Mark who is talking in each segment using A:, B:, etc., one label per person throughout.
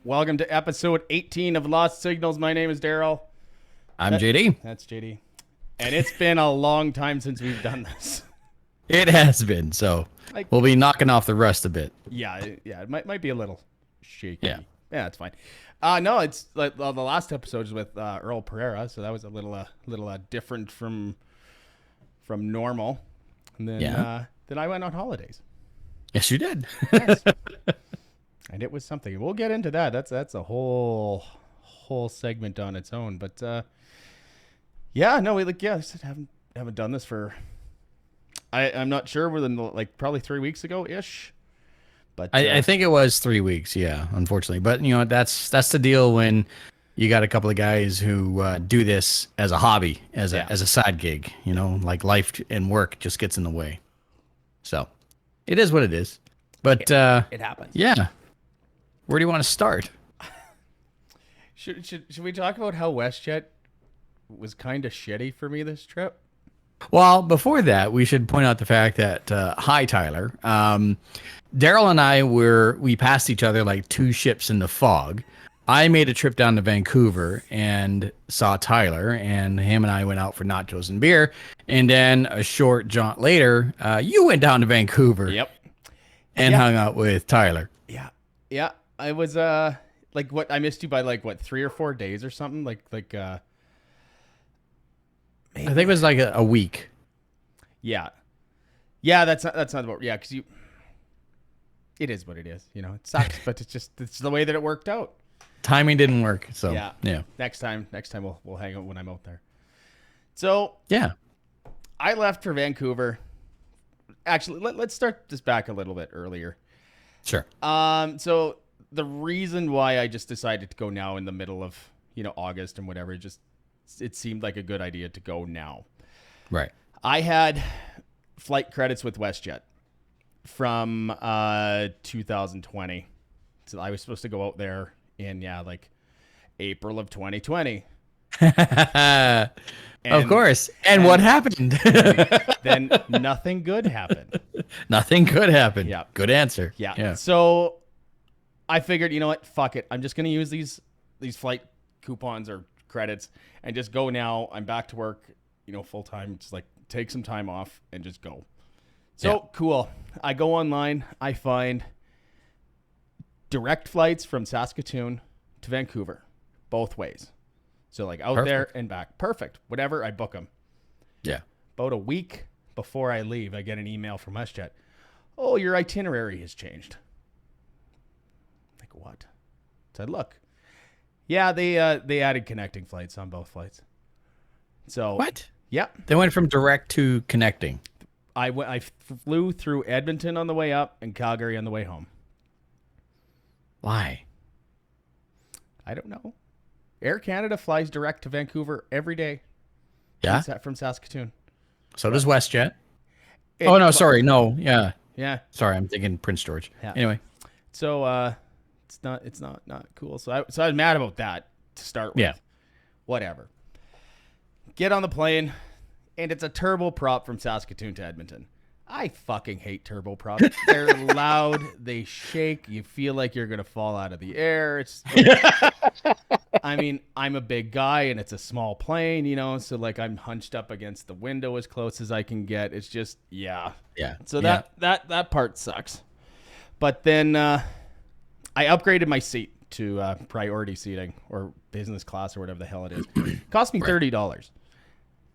A: Welcome to episode 18 of Lost Signals. My name is Darrell.
B: I'm JD.
A: That's JD. And it's been a long time since we've done this.
B: It has been, so we'll be knocking off the rust a bit.
A: Yeah, it might be a little shaky.
B: Yeah,
A: it's fine. No, it's like the last episode was with Earl Pereira, so that was a little different from normal. And then then I went on holidays.
B: Yes, you did.
A: Yes. And it was something. We'll get into that. That's a whole segment on its own. But we haven't done this for. I'm not sure, within like probably 3 weeks ago ish. But
B: I think it was 3 weeks. Yeah, unfortunately, but you know that's the deal when you got a couple of guys who do this as a hobby, as a side gig. You know, like life and work just gets in the way. So it is what it is. But
A: it happens.
B: Yeah. Where do you want to start?
A: Should we talk about how WestJet was kind of shitty for me this trip?
B: Well, before that, we should point out the fact that hi, Tyler. Darrell and I we passed each other like two ships in the fog. I made a trip down to Vancouver and saw Tyler, and him and I went out for nachos and beer. And then a short jaunt later, you went down to Vancouver.
A: Yep.
B: And hung out with Tyler.
A: Yeah. I was like, what, I missed you by like what, 3 or 4 days or something, like
B: I think it was like a week.
A: Yeah, that's not about, because it is what it is, you know. It sucks, but it's the way that it worked out.
B: Timing didn't work, so yeah.
A: Next time we'll hang out when I'm out there. So
B: yeah,
A: I left for Vancouver. Actually, let's start this back a little bit earlier.
B: Sure.
A: So the reason why I just decided to go now in the middle of, August and whatever, it seemed like a good idea to go now.
B: Right.
A: I had flight credits with WestJet from 2020. So I was supposed to go out there in like April of 2020.
B: Of course. And what happened?
A: Then nothing good happened.
B: Nothing good happened.
A: Yeah.
B: Good answer.
A: Yeah. So I figured, you know what? Fuck it. I'm just going to use these flight coupons or credits and just go now. I'm back to work, full time. Just like take some time off and just go. So cool. I go online. I find direct flights from Saskatoon to Vancouver, both ways. So like out there and back. Perfect. Whatever. I book them.
B: Yeah.
A: About a week before I leave, I get an email from WestJet. Oh, your itinerary has changed. Like what? So I look. Yeah, they added connecting flights on both flights. So
B: what?
A: Yeah.
B: They went from direct to connecting.
A: I flew through Edmonton on the way up and Calgary on the way home.
B: Why?
A: I don't know. Air Canada flies direct to Vancouver every day.
B: Yeah.
A: From Saskatoon.
B: So does WestJet. Oh no, sorry, no, yeah.
A: Yeah.
B: Sorry, I'm thinking Prince George. Yeah. Anyway.
A: So it's not cool. So I was mad about that to start with.
B: Yeah.
A: Whatever. Get on the plane, and it's a turboprop from Saskatoon to Edmonton. I fucking hate turboprops. They're loud. They shake. You feel like you're gonna fall out of the air. I mean, I'm a big guy, and it's a small plane, so like I'm hunched up against the window as close as I can get. It's just
B: Yeah.
A: So that part sucks. But then I upgraded my seat to priority seating or business class or whatever the hell it is. It cost me $30.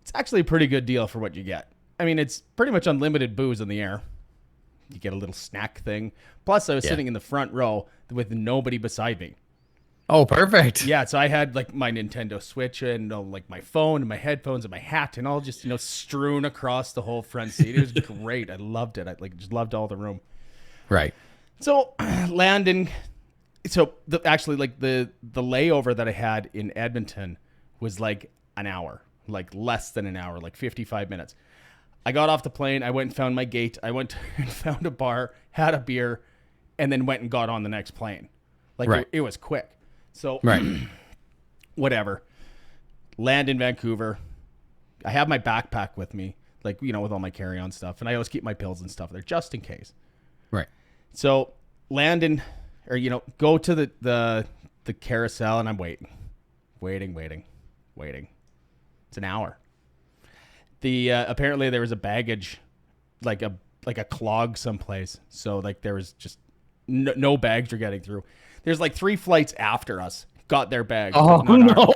A: It's actually a pretty good deal for what you get. I mean, it's pretty much unlimited booze in the air. You get a little snack thing. Plus, I was sitting in the front row with nobody beside me.
B: Oh, perfect.
A: Yeah, so I had like my Nintendo Switch and like my phone and my headphones and my hat and all just, strewn across the whole front seat. It was great. I loved it. I just loved all the room.
B: Right.
A: So landing. So the layover that I had in Edmonton was like an hour, like less than an hour, like 55 minutes. I got off the plane. I went and found my gate. I went and found a bar, had a beer, and then went and got on the next plane. Like it was quick. So whatever. Land in Vancouver. I have my backpack with me, like, with all my carry-on stuff. And I always keep my pills and stuff there just in case.
B: Right.
A: So land in, or, go to the the carousel, and I'm waiting. It's an hour. The apparently there was a baggage, like a clog someplace. So like there was just no bags were getting through. There's like 3 flights after us got their bags.
B: Oh no!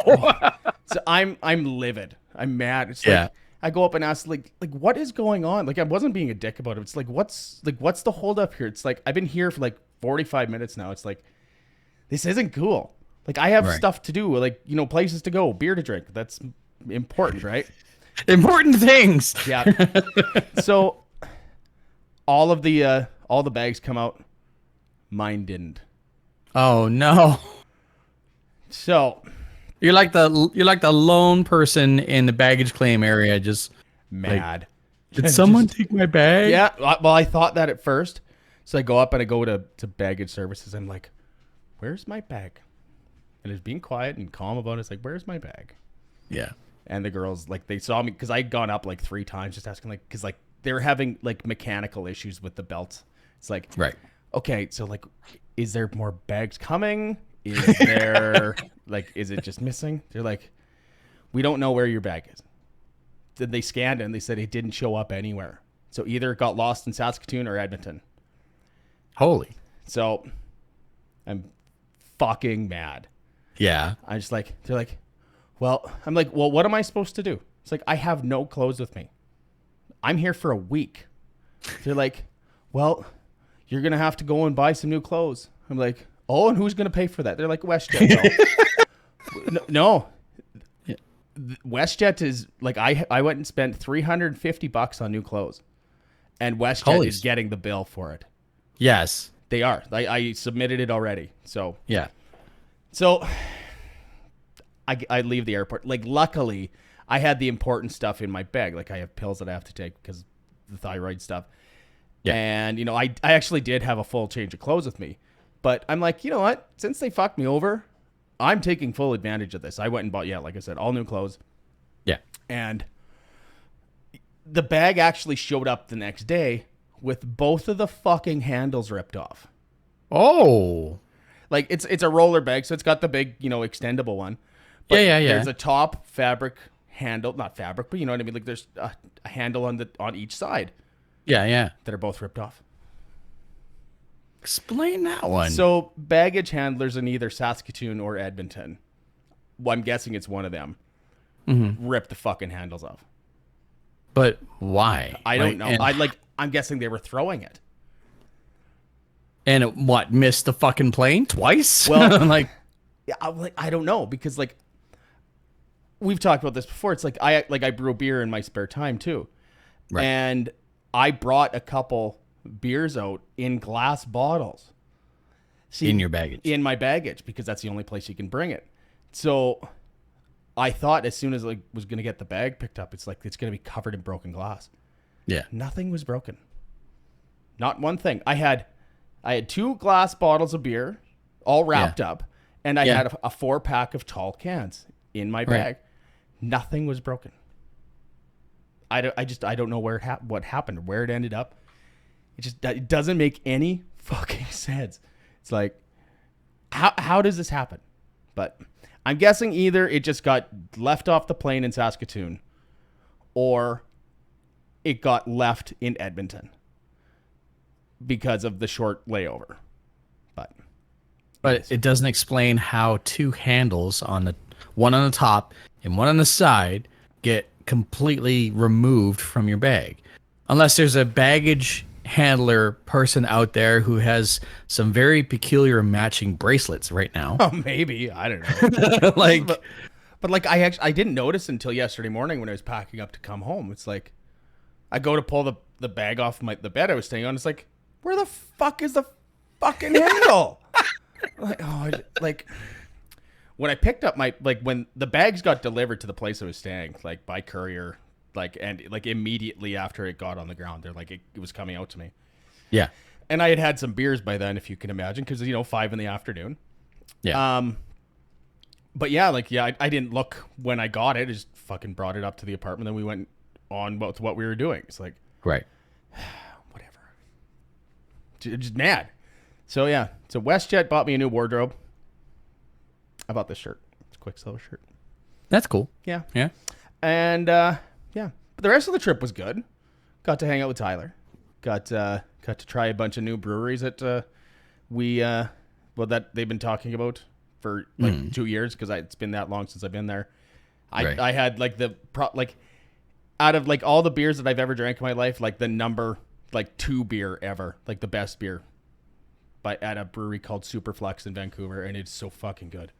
A: So I'm livid. I'm mad. It's like I go up and ask like what is going on? Like I wasn't being a dick about it. It's like what's the hold up here? It's like I've been here for like 45 minutes now. It's like this isn't cool. Like I have stuff to do, like places to go, beer to drink. That's important, right?
B: Important things.
A: Yeah. So all the bags come out. Mine didn't.
B: Oh no!
A: So
B: you're like the lone person in the baggage claim area, just
A: mad.
B: Like, did someone take my bag?
A: Yeah. Well, I thought that at first. So I go up and I go to baggage services. I'm like, where's my bag? And it's being quiet and calm about it. It's like, where's my bag?
B: Yeah.
A: And the girls, like, they saw me because I'd gone up like 3 times just asking, like, because like they were having like mechanical issues with the belts. It's like,
B: right.
A: Okay, so like, is there more bags coming? Is there like, is it just missing? They're like, we don't know where your bag is. Then they scanned it and they said it didn't show up anywhere. So either it got lost in Saskatoon or Edmonton.
B: Holy.
A: So I'm fucking mad.
B: Yeah.
A: I'm just like, they're like, well, I'm like, well, what am I supposed to do? It's like, I have no clothes with me. I'm here for a week. They're like, well, you're going to have to go and buy some new clothes. I'm like, oh, and who's going to pay for that? They're like, WestJet. No. WestJet is like, I went and spent $350 on new clothes. And WestJet is getting the bill for it.
B: Yes.
A: They are. I submitted it already. So.
B: Yeah.
A: So I leave the airport. Like, luckily, I had the important stuff in my bag. Like, I have pills that I have to take because the thyroid stuff. Yeah. And, I actually did have a full change of clothes with me. But I'm like, you know what? Since they fucked me over, I'm taking full advantage of this. I went and bought, like I said, all new clothes.
B: Yeah.
A: And the bag actually showed up the next day with both of the fucking handles ripped off.
B: Oh.
A: Like, it's a roller bag, so it's got the big, extendable one. But
B: yeah.
A: There's a top fabric handle, not fabric, but you know what I mean? Like, there's a handle on each side.
B: Yeah.
A: That are both ripped off.
B: Explain that one.
A: So, baggage handlers in either Saskatoon or Edmonton, well, I'm guessing it's one of them, ripped the fucking handles off.
B: But why?
A: I don't know. I'm guessing they were throwing it.
B: And it, missed the fucking plane twice?
A: Well, I don't know, because like we've talked about this before. It's like I brew beer in my spare time too, right? And I brought a couple beers out in glass bottles. See,
B: in your baggage?
A: In my baggage, because that's the only place you can bring it. So I thought as soon as I was going to get the bag picked up, it's going to be covered in broken glass.
B: Yeah.
A: Nothing was broken. Not one thing. I had 2 glass bottles of beer all wrapped up, and I had a 4-pack of tall cans in my bag. Nothing was broken. I don't know what happened, where it ended up. It doesn't make any fucking sense. It's like, how does this happen? But I'm guessing either it just got left off the plane in Saskatoon, or it got left in Edmonton because of the short layover. But
B: it doesn't explain how 2 handles one on the top and one on the side get completely removed from your bag. Unless there's a baggage handler person out there who has some very peculiar matching bracelets right now.
A: Oh, maybe. I don't know. But I didn't notice until yesterday morning when I was packing up to come home. It's like, I go to pull the bag off the bed I was staying on. It's like, where the fuck is the fucking handle? When I picked up when the bags got delivered to the place I was staying, by courier, and immediately after it got on the ground, they're like, it was coming out to me.
B: Yeah.
A: And I had some beers by then, if you can imagine, because 5 p.m.
B: Yeah.
A: But I didn't look when I got it. I just fucking brought it up to the apartment. Then we went on with what we were doing. It's like,
B: right.
A: Whatever. Just mad. So yeah. So WestJet bought me a new wardrobe. I bought this shirt. It's a Quicksilver shirt.
B: That's cool.
A: Yeah.
B: Yeah.
A: And yeah, but the rest of the trip was good. Got to hang out with Tyler. Got to try a bunch of new breweries that that they've been talking about for like 2 years because it's been that long since I've been there. I had like out of like all the beers that I've ever drank in my life, like the number like 2 beer ever, like the best beer, at a brewery called Superflex in Vancouver, and it's so fucking good.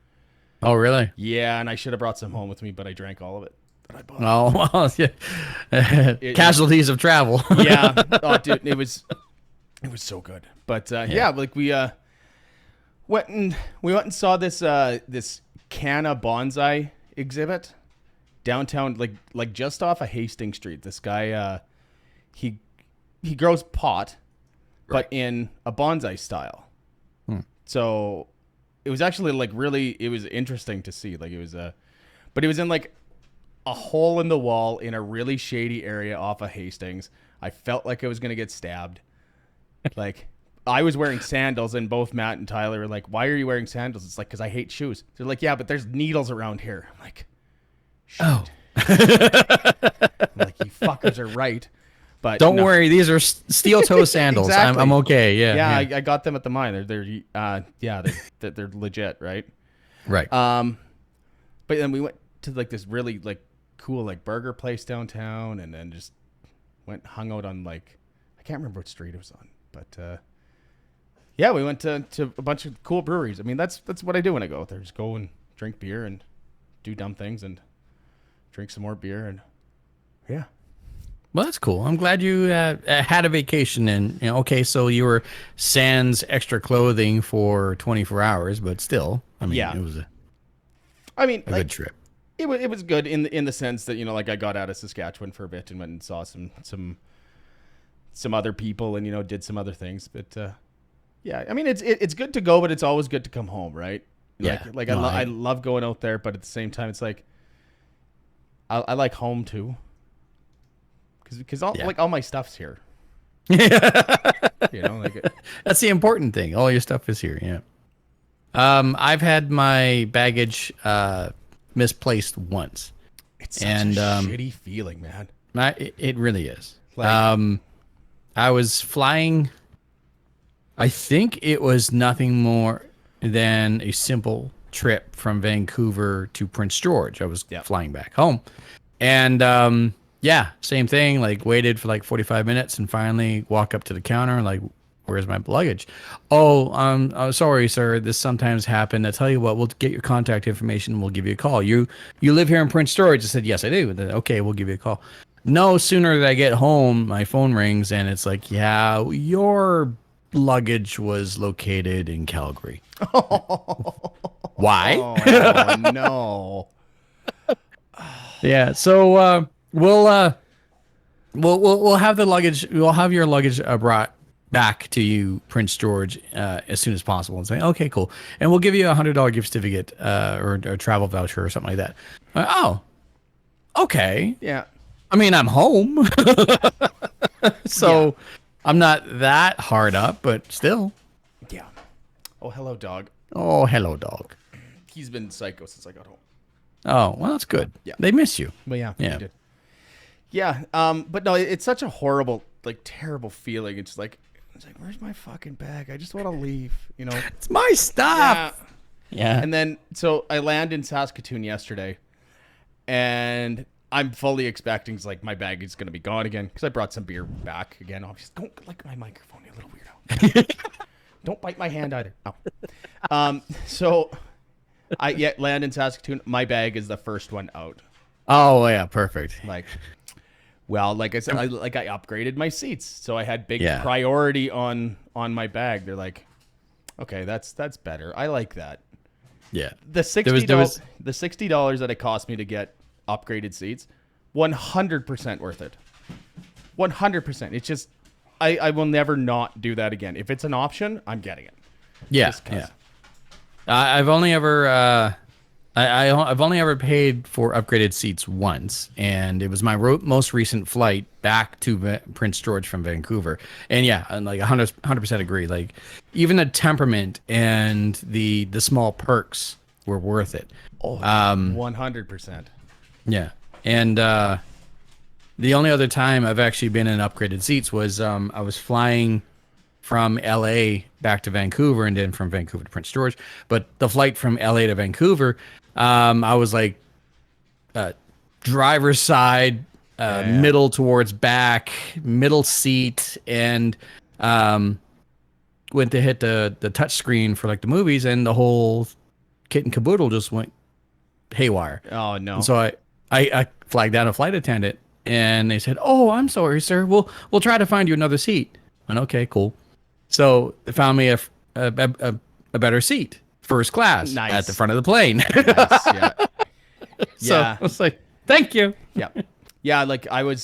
B: Oh, really?
A: Yeah, and I should have brought some home with me, but I drank all of it. That I bought.
B: Oh, well, yeah. Casualties of travel.
A: Yeah. Oh, dude, it was so good. But yeah, like we went and saw this Canna bonsai exhibit downtown, like just off of Hastings Street. This guy, he grows pot, but in a bonsai style. So it was actually like it was interesting to see. Like it was but it was in like a hole in the wall in a really shady area off of Hastings. I felt like I was gonna get stabbed. Like I was wearing sandals, and both Matt and Tyler were like, "Why are you wearing sandals?" It's like, "Because I hate shoes." They're like, "Yeah, but there's needles around here." I'm like, "Shit." I'm like, you fuckers are right. But
B: don't worry, these are steel toe sandals.
A: Exactly.
B: I'm okay. Yeah.
A: I got them at the mine. They're legit, right?
B: Right.
A: But then we went to like this really like cool like burger place downtown, and then just hung out on like I can't remember what street it was on, but yeah, we went to a bunch of cool breweries. I mean, that's what I do when I go out there. Just go and drink beer and do dumb things and drink some more beer, and yeah.
B: Well, that's cool. I'm glad you had a vacation, and okay, so you were sans extra clothing for 24 hours, but still, I mean, it was a good trip.
A: It was good in the sense that like I got out of Saskatchewan for a bit and went and saw some other people and did some other things, but yeah, I mean it's good to go, but it's always good to come home, right? I love going out there, but at the same time, it's like I like home too. Because all my stuff's here.
B: That's the important thing. All your stuff is here. Yeah. I've had my baggage misplaced once.
A: It's such a shitty feeling, man.
B: It really is. I was flying. I think it was nothing more than a simple trip from Vancouver to Prince George. I was flying back home, and yeah, same thing. Like waited for like 45 minutes and finally walk up to the counter. Like, where's my luggage? Oh, sorry, sir. This sometimes happens. I tell you what, we'll get your contact information and we'll give you a call. You live here in Prince George? I said, yes, I do. Then, okay, we'll give you a call. No sooner than I get home, my phone rings and it's like, yeah, your luggage was located in Calgary. Why?
A: Oh, no.
B: Yeah. So, We'll have the luggage. We'll have your luggage brought back to you, Prince George, as soon as possible. And say, okay, cool, and we'll give you $100 gift certificate or a travel voucher or something like that. Oh, okay.
A: Yeah.
B: I mean, I'm home, so I'm not that hard up, but still.
A: Yeah. Oh, hello, dog.
B: Oh, hello, dog.
A: He's been psycho since I got home.
B: Oh, well, that's good.
A: Yeah.
B: They miss you.
A: But yeah. He did. Yeah, but no, it's such a horrible, like, terrible feeling. It's like, where's my fucking bag? I just want to leave,
B: It's my stuff. Yeah.
A: And then, so I land in Saskatoon yesterday, and I'm fully expecting, like, my bag is going to be gone again, because I brought some beer back again. Obviously, don't lick my microphone, you little weirdo. Don't bite my hand either. No. So I land in Saskatoon. My bag is the first one out.
B: Oh, yeah, perfect.
A: Like I said, I upgraded my seats, so I had big priority on my bag. They're like, okay, that's better. I like that.
B: Yeah.
A: The $60 that it cost me to get upgraded seats, 100% worth it. 100%. It's just I will never not do that again. If it's an option, I'm getting it.
B: Yeah. Yeah. I've only ever I've only ever paid for upgraded seats once, and it was my most recent flight back to Prince George from Vancouver. And yeah, and like 100% agree. Like even the temperament and the small perks were worth it.
A: Oh, 100%.
B: Yeah. And the only other time I've actually been in upgraded seats was I was flying from LA back to Vancouver and then from Vancouver to Prince George. But the flight from LA to Vancouver, I was like driver's side, middle towards back, middle seat, and went to hit the touch screen for like the movies, and the whole kit and caboodle just went haywire.
A: Oh no.
B: And so I flagged down a flight attendant, and they said, "Oh, I'm sorry, sir. We'll try to find you another seat." And okay, cool. So they found me a better seat, first class,
A: Nice.
B: at the front of the plane.
A: Nice, yeah.
B: So
A: Yeah.
B: I was like, "Thank you."
A: Yeah. Yeah, like I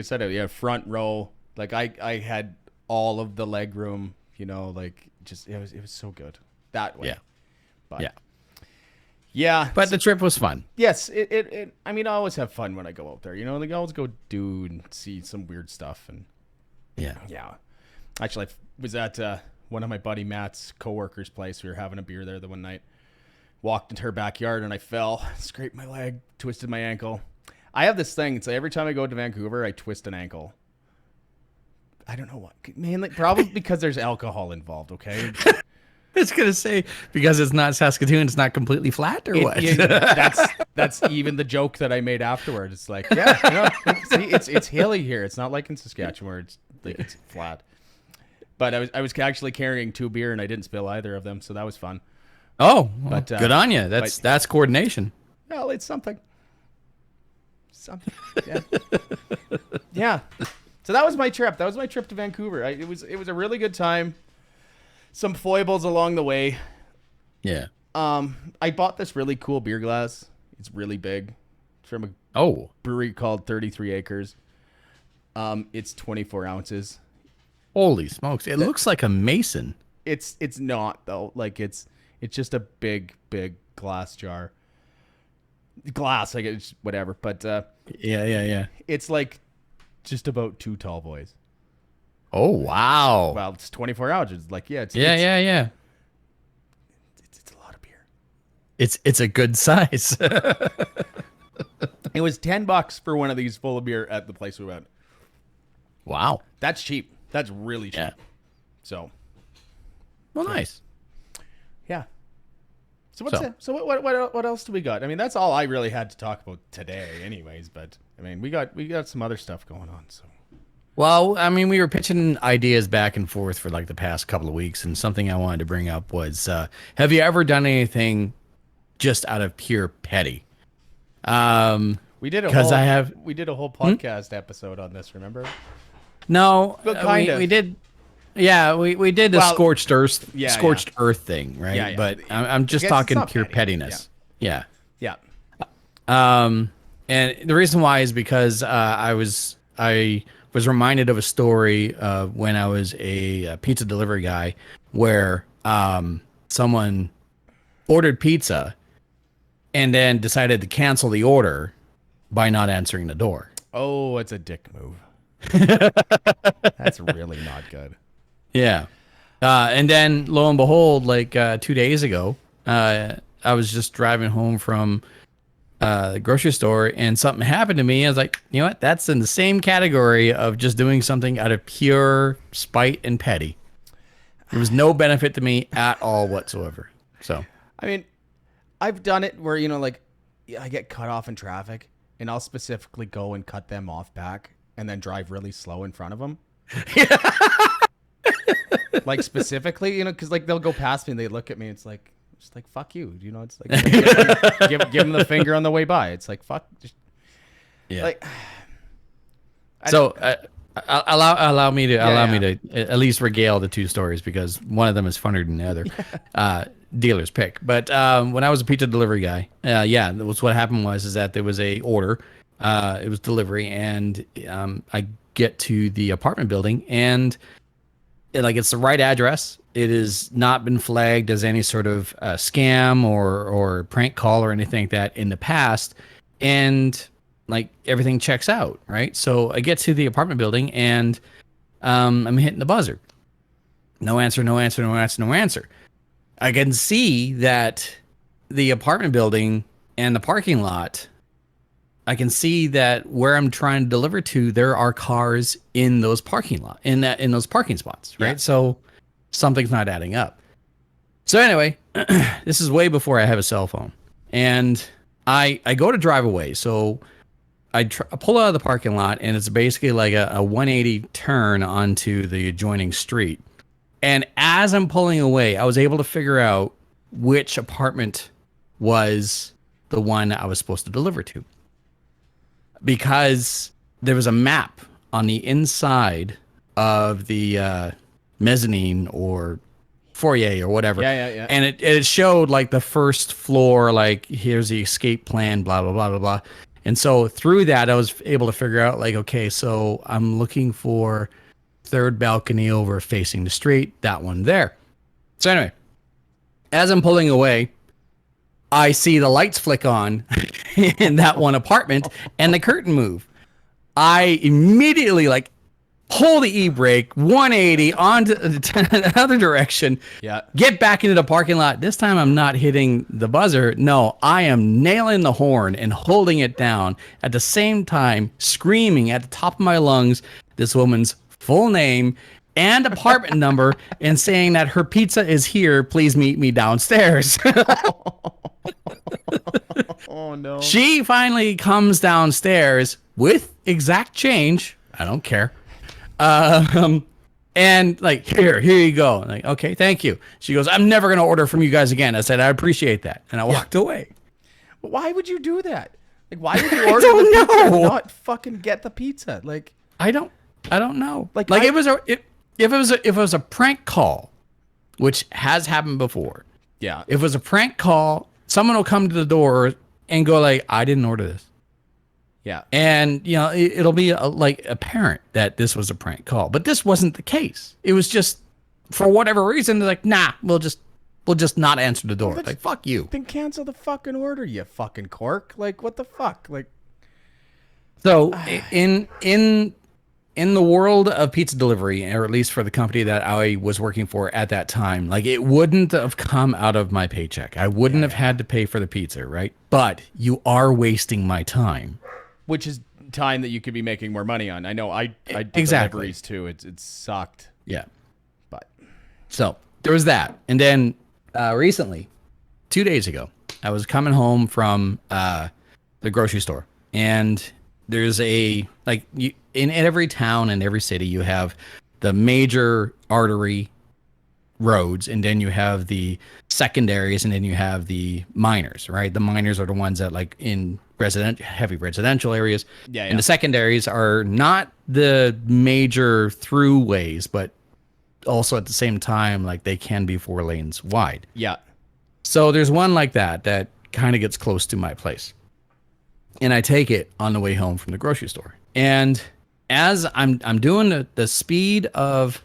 A: said, yeah, front row. Like I had all of the leg room, you know, like just it was so good that way.
B: Yeah.
A: But,
B: Yeah.
A: Yeah.
B: But the trip was fun.
A: Yes, it I mean, I always have fun when I go out there. You know, like I always go do and see some weird stuff. And
B: Yeah.
A: yeah. Actually, I was at one of my buddy Matt's coworkers' place. We were having a beer there the one night. Walked into her backyard and I fell, scraped my leg, twisted my ankle. I have this thing. It's like every time I go to Vancouver, I twist an ankle. I don't know what. Mainly, probably because there's alcohol involved. Okay.
B: I was gonna say, because it's not Saskatoon, it's not completely flat, or what?
A: That's even the joke that I made afterward. It's like, yeah, you know, see, it's hilly here. It's not like in Saskatchewan where it's like it's flat. But I was actually carrying 2 beer and I didn't spill either of them, so that was fun.
B: Oh, well,
A: But,
B: good on you. That's coordination.
A: Well, it's something. Something. Yeah. Yeah. So that was my trip. That was my trip to Vancouver. It was a really good time. Some foibles along the way.
B: Yeah.
A: I bought this really cool beer glass. It's really big. It's from a brewery called 33 Acres. It's 24 ounces.
B: Holy smokes! It looks like a mason.
A: It's not though. Like it's just a big glass jar. Glass, like it's whatever. But
B: Yeah.
A: it's like just about 2 tall boys.
B: Oh wow!
A: Well, it's 24 ounces. Like yeah, it's
B: yeah.
A: It's a lot of beer.
B: It's a good size.
A: It was $10 for one of these full of beer at the place we went.
B: Wow,
A: That's cheap. That's really cheap.
B: Yeah.
A: So,
B: well, nice.
A: yeah. So what else do we got? I mean, that's all I really had to talk about today, anyways. But I mean, we got some other stuff going on. So,
B: Well, I mean, we were pitching ideas back and forth for like the past couple of weeks, and something I wanted to bring up was, have you ever done anything just out of pure petty?
A: we did a whole podcast episode on this. Remember?
B: No,
A: Well, kind of.
B: we did. Yeah, we did the
A: Well,
B: scorched earth
A: yeah.
B: thing, right?
A: Yeah.
B: But I'm just
A: guess it's
B: talking
A: not
B: pure
A: petty.
B: pettiness. Yeah.
A: Yeah.
B: And the reason why is because I was reminded of a story when I was a pizza delivery guy, where someone ordered pizza and then decided to cancel the order by not answering the door.
A: Oh, it's a dick move. That's really not good.
B: Yeah. And then lo and behold, like 2 days ago, I was just driving home from the grocery store and something happened to me. I was like, you know what? That's in the same category of just doing something out of pure spite and petty. There was no benefit to me at all whatsoever. So,
A: I mean, I've done it where, you know, like I get cut off in traffic and I'll specifically go and cut them off back and then drive really slow in front of them. Like specifically, you know, because like they'll go past me and they look at me. It's like, just like, fuck you. You know, it's like, give them the finger on the way by. It's like, fuck. Just,
B: yeah.
A: Like,
B: So allow me to at least regale the 2 stories, because one of them is funnier than the other. Dealer's pick. But when I was a pizza delivery guy, that was what happened is that there was a order. It was delivery, and I get to the apartment building, and it's the right address. It has not been flagged as any sort of scam or prank call or anything like that in the past, and like everything checks out, right? So I get to the apartment building, and I'm hitting the buzzer. No answer. I can see that the apartment building and the parking lot, I can see that where I'm trying to deliver to, there are cars in those in those parking spots, right?
A: Yeah.
B: So something's not adding up. So anyway, this is way before I have a cell phone, and I go to drive away. So I pull out of the parking lot, and it's basically like a 180 turn onto the adjoining street. And as I'm pulling away, I was able to figure out which apartment was the one I was supposed to deliver to, because there was a map on the inside of the mezzanine or foyer or whatever.
A: Yeah.
B: And it showed like the first floor, like here's the escape plan, blah, blah, blah, blah, blah. And so through that, I was able to figure out like, okay, so I'm looking for third balcony over facing the street, that one there. So anyway, as I'm pulling away, I see the lights flick on in that one apartment and the curtain move. I immediately like pull the e-brake 180 onto the other direction.
A: Yeah.
B: Get back into the parking lot. This time I'm not hitting the buzzer. No, I am nailing the horn and holding it down at the same time, screaming at the top of my lungs this woman's full name and apartment number and saying that her pizza is here. Please meet me downstairs.
A: Oh no.
B: She finally comes downstairs with exact change. I don't care. And like, here you go. Like, okay, thank you. She goes, I'm never going to order from you guys again. I said, I appreciate that. And I walked away.
A: Why would you do that? Like, why would you order the pizza and not fucking get the pizza? Like,
B: I don't know.
A: Like,
B: if it was a prank call, which has happened before.
A: yeah.
B: If it was a prank call, someone will come to the door and go like, I didn't order this.
A: Yeah.
B: And, you know, it'll be like apparent that this was a prank call. But this wasn't the case. It was just, for whatever reason, they're like, nah, we'll just not answer the door. Like, fuck you.
A: Then cancel the fucking order, you fucking cork. Like, what the fuck? Like,
B: so in the world of pizza delivery, or at least for the company that I was working for at that time, like, it wouldn't have come out of my paycheck. I wouldn't have had to pay for the pizza, right? But you are wasting my time.
A: which is time that you could be making more money on. I know I did
B: Exactly.
A: deliveries too. It sucked.
B: Yeah.
A: But
B: So there was that. And then recently, 2 days ago, I was coming home from the grocery store, and there's in every town and every city, you have the major artery roads, and then you have the secondaries, and then you have the minors, right? The minors are the ones that, like, in heavy residential areas.
A: Yeah.
B: And the secondaries are not the major throughways, but also at the same time, like, they can be 4 lanes wide.
A: Yeah.
B: So there's one like that kind of gets close to my place. And I take it on the way home from the grocery store. And as I'm doing the speed of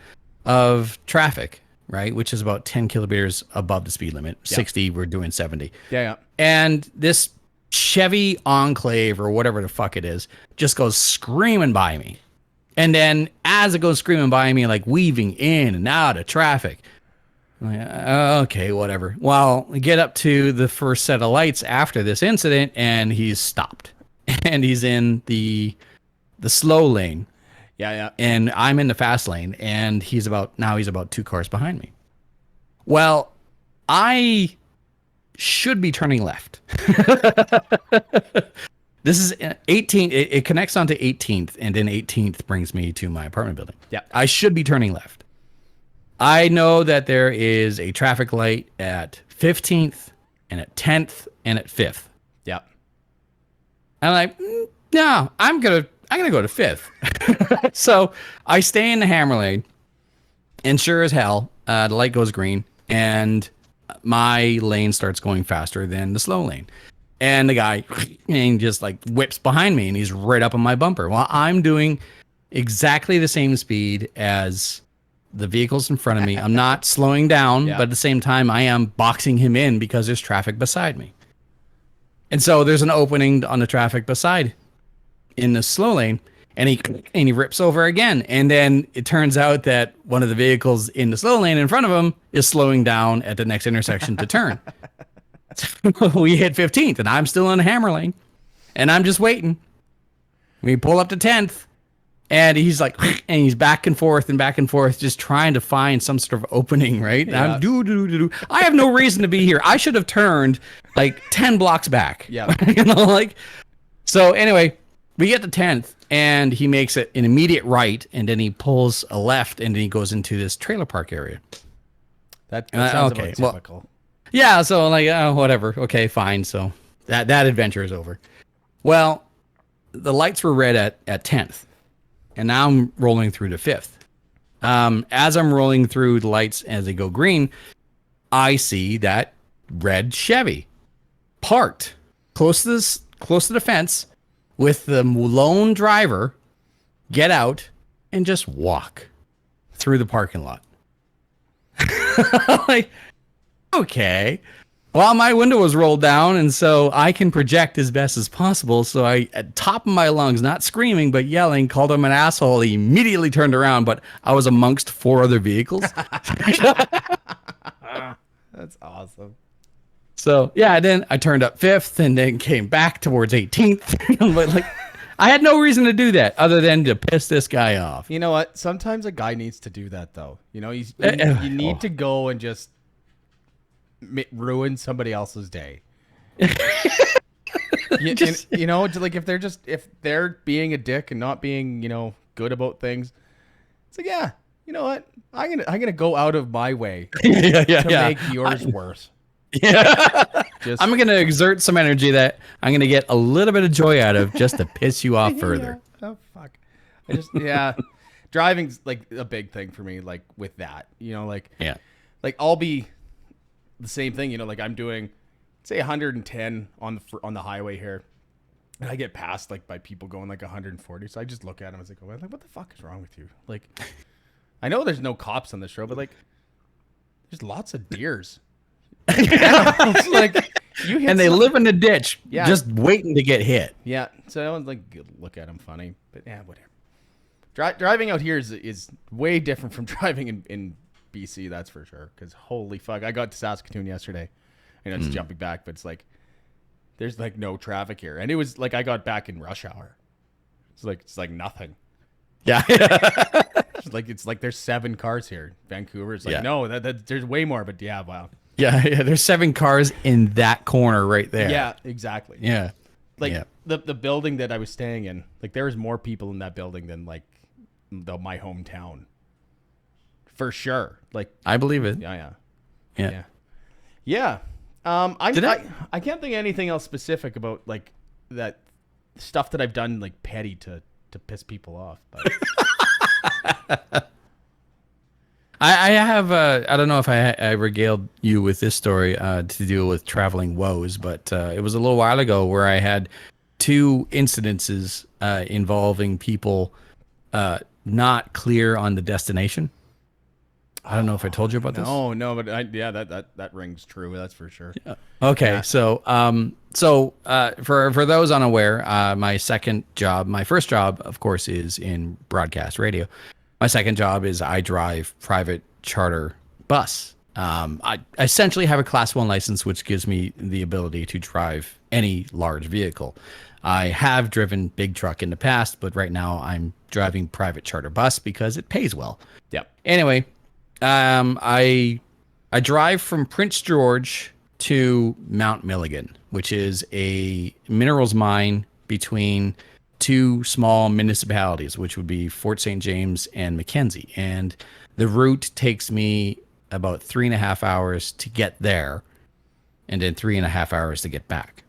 B: traffic, right, which is about 10 kilometers above the speed limit.
A: Yeah.
B: 60, we're doing 70.
A: Yeah.
B: And this Chevy Enclave, or whatever the fuck it is, just goes screaming by me. And then as it goes screaming by me, like weaving in and out of traffic, I'm like, okay, whatever. Well, we get up to the first set of lights after this incident, and he's stopped. And he's in the slow lane.
A: Yeah.
B: And I'm in the fast lane, and he's about 2 cars behind me. Well, I should be turning left. This is 18th. It connects onto 18th, and then 18th brings me to my apartment building.
A: Yeah.
B: I should be turning left. I know that there is a traffic light at 15th and at 10th and at 5th.
A: Yeah.
B: I'm like, no, I'm gonna go to 5th. So I stay in the hammer lane, and sure as hell, the light goes green, and my lane starts going faster than the slow lane. And the guy just like whips behind me, and he's right up on my bumper. Well, I'm doing exactly the same speed as the vehicles in front of me. I'm not slowing down,
A: Yeah.
B: but at the same time, I am boxing him in because there's traffic beside me. And so there's an opening on the traffic beside in the slow lane, and he rips over again. And then it turns out that one of the vehicles in the slow lane in front of him is slowing down at the next intersection to turn. We hit 15th, and I'm still in the hammer lane, and I'm just waiting. We pull up to 10th, and he's like, and he's back and forth, just trying to find some sort of opening, right? And I'm do. I have no reason to be here. I should have turned like 10 blocks back.
A: Yeah.
B: Like. So anyway, we get to 10th, and he makes it an immediate right, and then he pulls a left, and then he goes into this trailer park area.
A: That sounds about typical.
B: Well, yeah, so like, whatever. Okay, fine. So that adventure is over. Well, the lights were red at 10th, and now I'm rolling through to 5th. As I'm rolling through the lights as they go green, I see that red Chevy parked close to the fence with the lone driver get out and just walk through the parking lot. Like, okay. Well, my window was rolled down, and so I can project as best as possible. So I, at top of my lungs, not screaming, but yelling, called him an asshole. He immediately turned around, but I was amongst 4 other vehicles.
A: That's awesome.
B: So, yeah, then I turned up 5th and then came back towards 18th. But, like, I had no reason to do that other than to piss this guy off.
A: You know what? Sometimes a guy needs to do that, though. You know, you need to go and just ruin somebody else's day. You know, like if they're being a dick and not being, you know, good about things, it's like, yeah, you know what? I'm gonna go out of my way to make yours worse.
B: Yeah. I'm going to exert some energy that I'm going to get a little bit of joy out of just to piss you off further.
A: Oh, fuck. Driving's like a big thing for me, like with that, you know, like I'll be the same thing, you know, like I'm doing, say 110 on the highway here, and I get passed like by people going like 140. So I just look at them and I go, like, what the fuck is wrong with you? Like, I know there's no cops on this road, but like, there's lots of deers. It's like you hit,
B: and they live in the ditch,
A: yeah,
B: just waiting to get hit.
A: Yeah, so I was like, look at them funny, but yeah, whatever. Driving out here is way different from driving in BC, that's for sure. Because holy fuck, I got to Saskatoon yesterday, and it's jumping back, but it's like there's like no traffic here, and it was like I got back in rush hour. It's like nothing.
B: Yeah.
A: it's like there's 7 cars here. Vancouver, it's like no, that there's way more, but yeah, wow.
B: Yeah, there's 7 cars in that corner right there.
A: Yeah, exactly.
B: Yeah.
A: Like the building that I was staying in, like there was more people in that building than like my hometown. For sure. Like
B: I believe it.
A: Yeah. I can't think of anything else specific about like that stuff that I've done like petty to piss people off. But
B: I have, I don't know if I regaled you with this story to deal with traveling woes, but it was a little while ago where I had 2 incidences involving people not clear on the destination. I don't know if I told you about this.
A: No, but that rings true. That's for sure. Yeah.
B: Okay, yeah. So for those unaware, my first job, of course, is in broadcast radio. My second job is I drive private charter bus. I essentially have a Class 1 license, which gives me the ability to drive any large vehicle. I have driven big truck in the past, but right now I'm driving private charter bus because it pays well.
A: Yep.
B: Anyway, I drive from Prince George to Mount Milligan, which is a minerals mine between 2 small municipalities, which would be Fort St. James and Mackenzie. And the route takes me about 3.5 hours to get there, and then 3.5 hours to get back.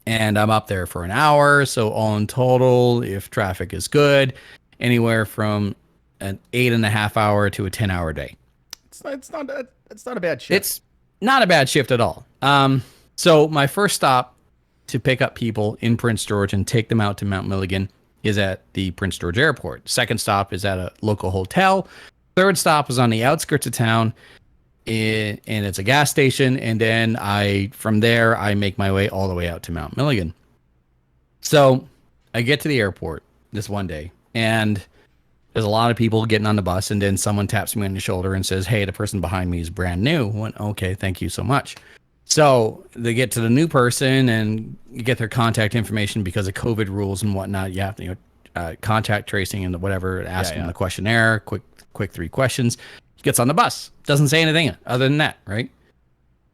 B: And I'm up there for an hour. So all in total, if traffic is good, anywhere from an 8.5 hour to a 10-hour day.
A: It's not a bad shift.
B: It's not a bad shift at all. So my first stop to pick up people in Prince George and take them out to Mount Milligan is at the Prince George Airport. Second stop is at a local hotel. Third stop is on the outskirts of town, and it's a gas station. And then from there, I make my way all the way out to Mount Milligan. So I get to the airport this one day, and there's a lot of people getting on the bus, and then someone taps me on the shoulder and says, "Hey, the person behind me is brand new." I went, "Okay, thank you so much." So they get to the new person and you get their contact information because of COVID rules and whatnot. You have to, contact tracing and whatever, ask him the questionnaire, quick 3 questions. He gets on the bus. Doesn't say anything other than that, right?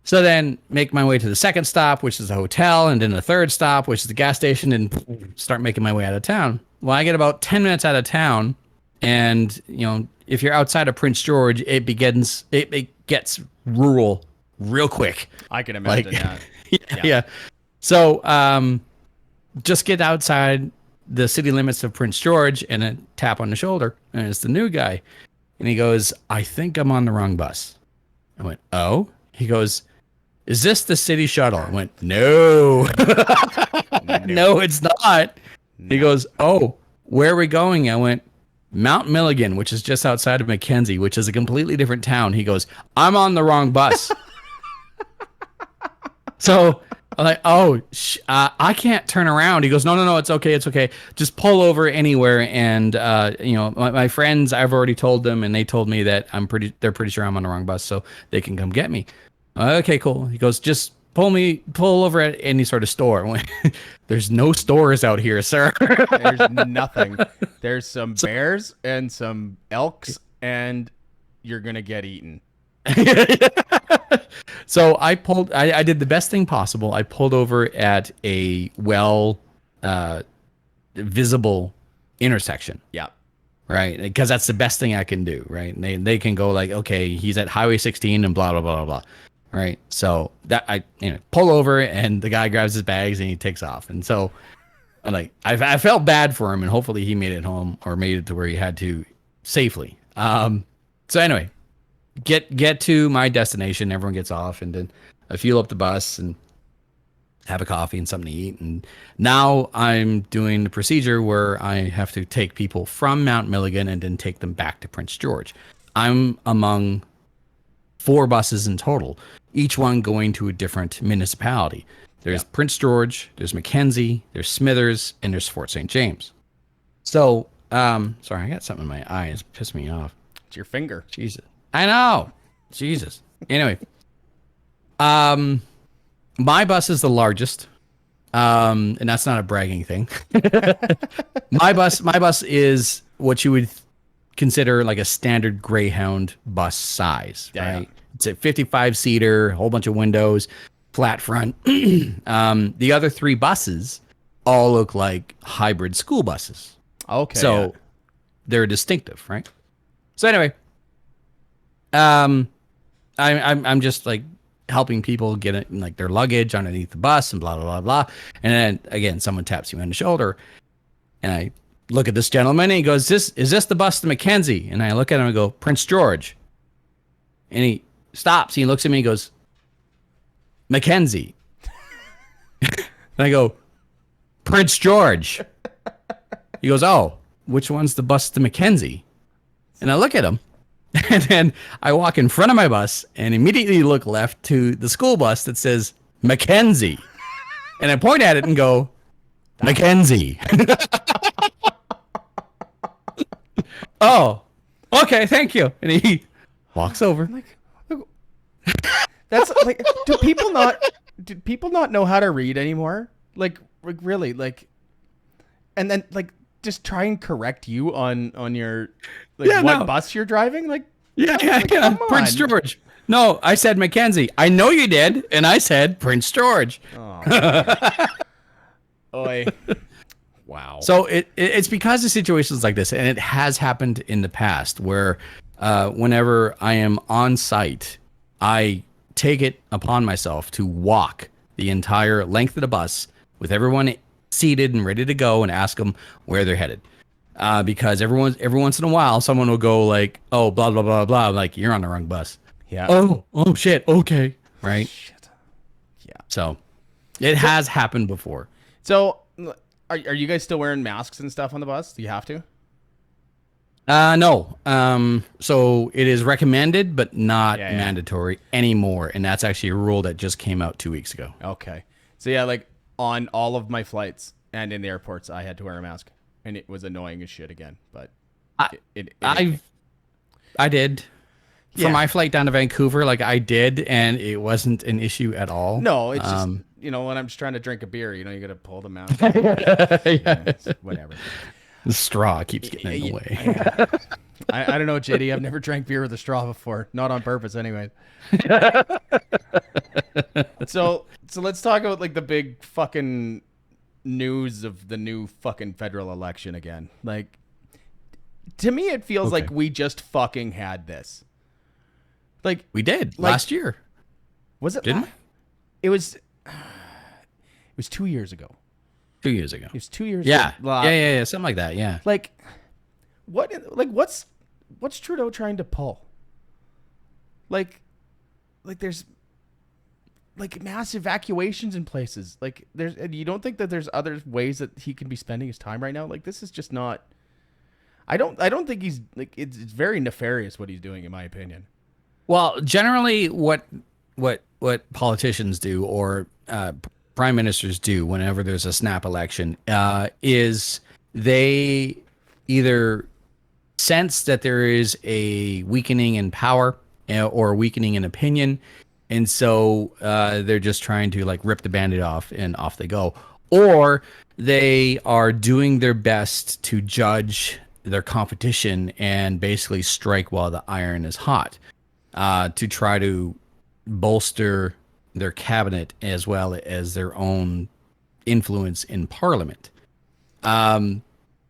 B: So then make my way to the second stop, which is a hotel, and then the third stop, which is the gas station, and start making my way out of town. Well, I get about 10 minutes out of town, and if you're outside of Prince George, it gets rural real quick.
A: I can imagine that.
B: Yeah. So just get outside the city limits of Prince George and a tap on the shoulder, and it's the new guy. And he goes, I think I'm on the wrong bus. I went, oh? He goes, is this the city shuttle? I went, no. No, it's not. No. He goes, oh, where are we going? I went, Mount Milligan, which is just outside of Mackenzie, which is a completely different town. He goes, I'm on the wrong bus. So I'm like, oh, I can't turn around. He goes, no, it's okay. Just pull over anywhere. And, my friends, I've already told them, and they told me that they're pretty sure I'm on the wrong bus, so they can come get me. Okay, cool. He goes, just pull over at any sort of store. Went, there's no stores out here, sir.
A: There's nothing. There's some bears and some elks, and you're going to get eaten.
B: So I did the best thing possible. I pulled over at a visible intersection.
A: Yeah.
B: Right. Because that's the best thing I can do. Right. And they can go like, okay, he's at Highway 16 and blah, blah, blah, blah. Right. So that I pull over and the guy grabs his bags and he takes off. And so I felt bad for him, and hopefully he made it home or made it to where he had to safely. So anyway, get to my destination. Everyone gets off, and then I fuel up the bus and have a coffee and something to eat. And now I'm doing the procedure where I have to take people from Mount Milligan and then take them back to Prince George. I'm among 4 buses in total, each one going to a different municipality. There's Prince George, there's Mackenzie, there's Smithers, and there's Fort St. James. So, sorry, I got something in my eye. It's pissed me off.
A: It's your finger.
B: Jesus. I know. Jesus. Anyway, my bus is the largest, and that's not a bragging thing. My bus is what you would consider like a standard Greyhound bus size, right? Yeah. It's a 55-seater, a whole bunch of windows, flat front. The other 3 buses all look like hybrid school buses.
A: Okay.
B: So they're distinctive, right? So anyway, I'm just like helping people get it, like their luggage underneath the bus and blah blah blah blah. And then again, someone taps you on the shoulder, and I look at this gentleman and he goes, "Is this the bus to Mackenzie?" And I look at him and go, "Prince George." And he stops. He looks at me and goes, "Mackenzie." And I go, "Prince George." He goes, "Oh, which one's the bus to Mackenzie?" And I look at him, and then I walk in front of my bus and immediately look left to the school bus that says Mackenzie. And I point at it and go, "Mackenzie." "Oh, okay, thank you." And he walks over.
A: That's like, do people not know how to read anymore? Like really, like, and then like just try and correct you on your bus you're driving? Like,
B: yeah. Prince George. No, I said Mackenzie. I know you did, and I said Prince George.
A: Oh. Oy. Wow.
B: So it's because of situations like this, and it has happened in the past where whenever I am on site, I take it upon myself to walk the entire length of the bus with everyone seated and ready to go and ask them where they're headed. Because every once in a while, someone will go like, "Oh, blah, blah, blah, blah." I'm like, "You're on the wrong bus."
A: Yeah.
B: Oh, shit. Okay. Right.
A: Shit. Yeah.
B: So it has happened before.
A: So are you guys still wearing masks and stuff on the bus? Do you have to?
B: No. So it is recommended, but not mandatory anymore. And that's actually a rule that just came out 2 weeks ago.
A: Okay. So yeah, like on all of my flights and in the airports, I had to wear a mask, and it was annoying as shit again. But
B: I did. for my flight down to Vancouver, like I did, and it wasn't an issue at all.
A: No, it's just, when I'm just trying to drink a beer, you got to pull them out. It's whatever.
B: The straw keeps getting in the way.
A: Yeah. I don't know, JD. I've never drank beer with a straw before. Not on purpose, anyway. So let's talk about like the big fucking news of the new fucking federal election again. Like, to me, it feels like we just fucking had this. Like
B: we did last year.
A: Was it?
B: Didn't we?
A: It was 2 years ago.
B: 2 years ago.
A: It was 2 years
B: yeah.
A: ago.
B: Yeah, something like that. Yeah.
A: Like, what's Trudeau trying to pull? Like there's like mass evacuations in places. Like you don't think that there's other ways that he can be spending his time right now? Like, this is just not. I don't think he's like, it's very nefarious what he's doing, in my opinion.
B: Well, generally, what politicians do or prime ministers do whenever there's a snap election is they either sense that there is a weakening in power or a weakening in opinion, and so they're just trying to like rip the Band-Aid off and off they go, or they are doing their best to judge their competition and basically strike while the iron is hot. To try to bolster their cabinet as well as their own influence in Parliament. When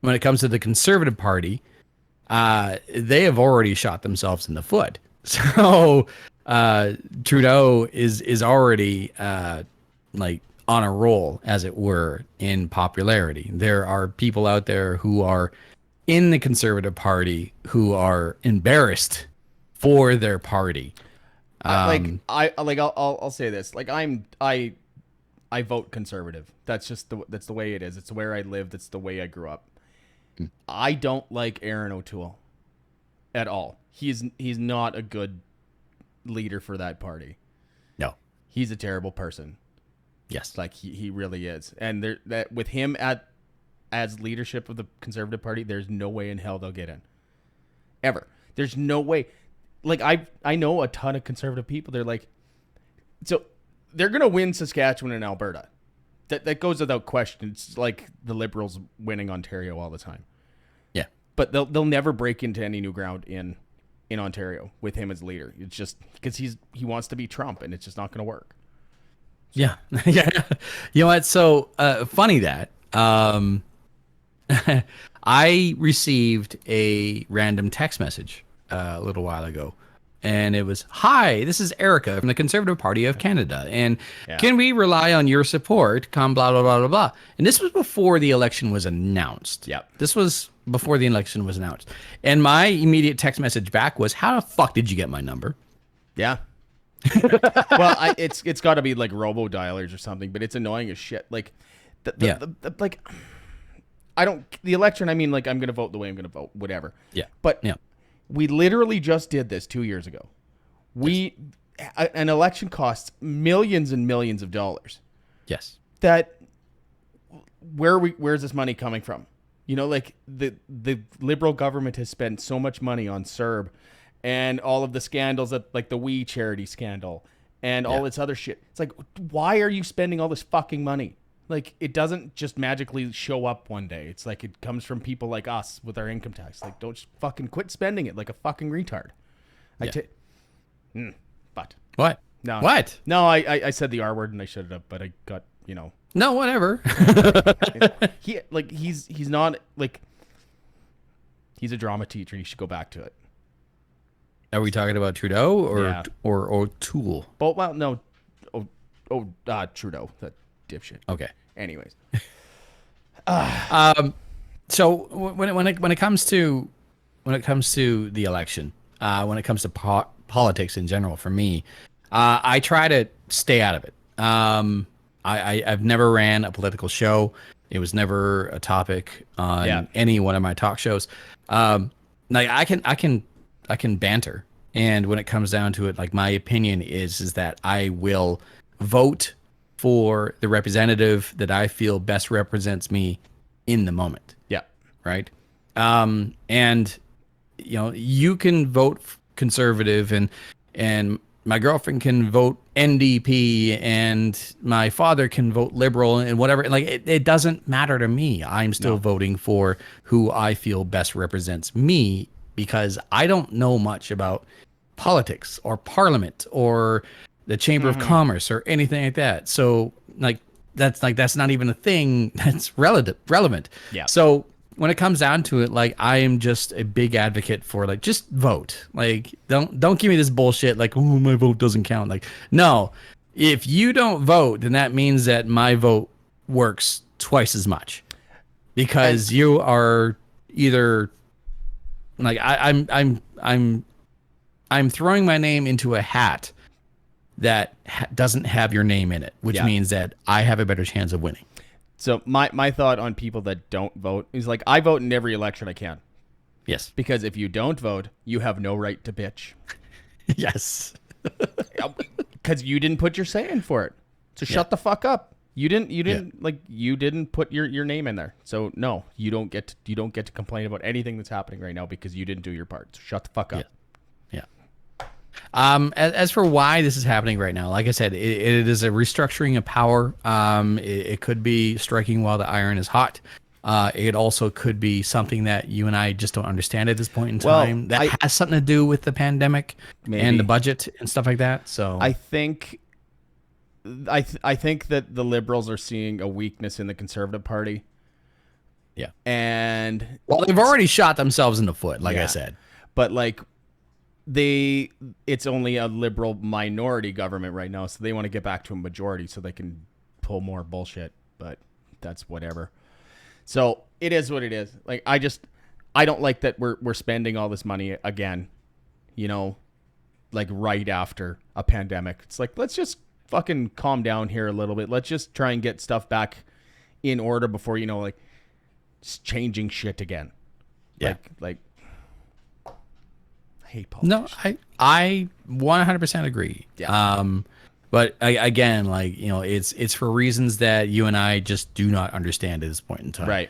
B: it comes to the Conservative Party, they have already shot themselves in the foot. So Trudeau is already like on a roll, as it were, in popularity. There are people out there who are in the Conservative Party who are embarrassed for their party.
A: I'll say this. Like, I vote Conservative. That's the way it is. It's where I live. That's the way I grew up. I don't like Aaron O'Toole at all. He's not a good leader for that party.
B: No,
A: he's a terrible person.
B: Yes,
A: like he really is. And that with him as leadership of the Conservative Party, there's no way in hell they'll get in. Ever. There's no way. Like, I know a ton of Conservative people. They're like, so they're gonna win Saskatchewan and Alberta. That goes without question. It's like the Liberals winning Ontario all the time.
B: Yeah,
A: but they'll never break into any new ground in Ontario with him as leader. It's just because he wants to be Trump, and it's just not gonna work.
B: Yeah, yeah. You know what? So funny that I received a random text message a little while ago, and it was, "Hi, this is Erica from the Conservative Party of Canada, and can we rely on your support? Come blah blah blah blah blah." And this was before the election was announced.
A: Yeah,
B: this was before the election was announced, and my immediate text message back was, "How the fuck did you get my number?"
A: Yeah. Well, it's got to be like robo dialers or something, but it's annoying as shit. Like, the election. I mean, like, I'm gonna vote the way I'm gonna vote, whatever.
B: Yeah,
A: but we literally just did this 2 years ago. An election costs millions and millions of dollars.
B: Yes.
A: Where's this money coming from? Like the Liberal government has spent so much money on CERB and all of the scandals like the We charity scandal and all this other shit. It's like, why are you spending all this fucking money? Like, it doesn't just magically show up one day. It's like it comes from people like us with our income tax. Like, don't just fucking quit spending it like a fucking retard. But
B: what?
A: No.
B: What?
A: No, I said the R word and I shut it up, but I got,
B: No, whatever.
A: He's not like, he's a drama teacher. You should go back to it.
B: Are we talking about Trudeau or O'Toole?
A: Well, no. Trudeau, that dipshit.
B: Okay.
A: Anyways.
B: So when it comes to the election, when it comes to politics in general, for me, I try to stay out of it. I've never ran a political show. It was never a topic on any one of my talk shows. Like, I can banter, and when it comes down to it, like, my opinion is that I will vote for the representative that I feel best represents me in the moment.
A: Yeah.
B: Right. And you can vote conservative, and my girlfriend can vote NDP, and my father can vote liberal, and whatever. Like it doesn't matter to me. I'm still voting for who I feel best represents me, because I don't know much about politics or parliament or the Chamber of Commerce or anything like that. So that's not even a thing that's relevant.
A: Yeah.
B: So when it comes down to it, like, I am just a big advocate for, like, just vote. Like, don't give me this bullshit like, oh, my vote doesn't count. Like, no, if you don't vote, then that means that my vote works twice as much, because you are either like, I'm throwing my name into a hat that doesn't have your name in it, which means that I have a better chance of winning.
A: So my thought on people that don't vote is, like, I vote in every election I can.
B: Yes.
A: Because if you don't vote, you have no right to bitch.
B: Yes.
A: Because you didn't put your say in for it. So shut the fuck up. You didn't put your name in there. So no, you don't get to complain about anything that's happening right now because you didn't do your part. So shut the fuck up.
B: Yeah. As for why this is happening right now, like I said, it is a restructuring of power. It could be striking while the iron is hot. It also could be something that you and I just don't understand at this point in time. That has something to do with the pandemic and the budget and stuff like that. So
A: I think that the Liberals are seeing a weakness in the Conservative Party.
B: Yeah.
A: And
B: they've already shot themselves in the foot, like I said.
A: But like, it's only a liberal minority government right now, so they want to get back to a majority so they can pull more bullshit, but that's whatever. So it is what it is. Like, I don't like that we're spending all this money again, like right after a pandemic. It's like, let's just fucking calm down here a little bit. Let's just try and get stuff back in order before, like, changing shit again.
B: Yeah.
A: Like hate politics.
B: No, I 100% agree.
A: Yeah.
B: But again, like, it's for reasons that you and I just do not understand at this point in time.
A: Right.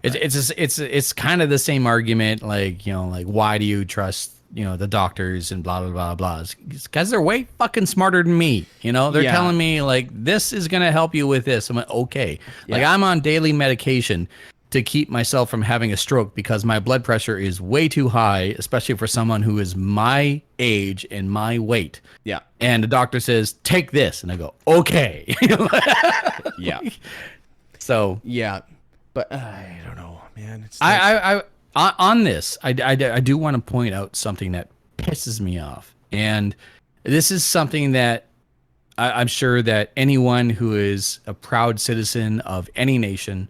B: It's kind of the same argument, like, like, why do you trust, the doctors and blah, blah, blah, blah. It's because they're way fucking smarter than me. They're telling me, like, this is going to help you with this. I'm like, okay. Yeah. Like, I'm on daily medication to keep myself from having a stroke because my blood pressure is way too high, especially for someone who is my age and my weight. Yeah. And the doctor says, take this. And I go, okay.
A: Yeah.
B: So.
A: Yeah. But I don't know, man. It's
B: on this, I do want to point out something that pisses me off. And this is something that I'm sure that anyone who is a proud citizen of any nation